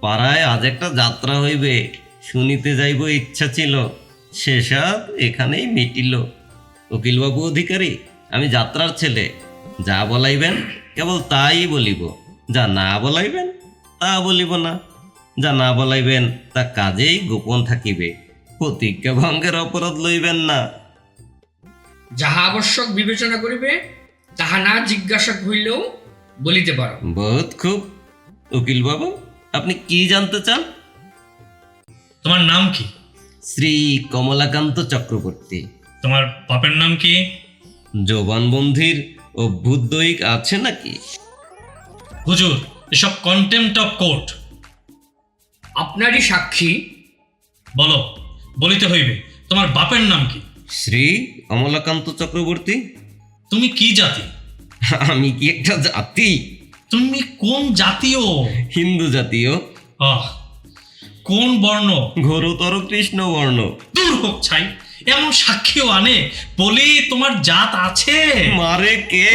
পাড়ায় আজ একটা যাত্রা হইবে, শুনিতে যাইব ইচ্ছা ছিল, সেসব এখানেই মিটিল। উকিলবাবু অধিকারী, আমি যাত্রার ছেলে, যা বলাইবেন কেবল তাই বলিব, যা না বলাইবেন তা বলিব না, যা না বলাইবেন তা কাজেই গোপন থাকিবে। প্রতিজ্ঞা ভঙ্গের অপরাধ লইবেন না। যাহা আবশ্যক বিবেচনা করিবে তাহা না জিজ্ঞাসা হইলেও বলিতে পারো। বহুত খুব। উকিলবাবু, আপনি কি জানতে চান? তোমার নাম কি? শ্রী কমলাকান্ত চক্রবর্তী। তোমার বাপের নাম কি? জবানবন্দির অভ্যুদয়িক আছে নাকি? হুজুর, এসব কন্টেম্পট অফ কোর্ট। আপনারই সাক্ষী। বলো, বলিতে হইবে। তোমার বাপের নাম কি? শ্রী কমলাকান্ত চক্রবর্তী। তুমি কি জাতি? আমি কি একটা জাতি? তুমি কোন জাতীয়? হিন্দু জাতীয়। আহ, কোন বর্ণ? ঘোরতর কৃষ্ণবর্ণ। দূর হোক ছাই, এমন সাক্ষীও আনে বলি তোমার জাত আছে? মারে কে?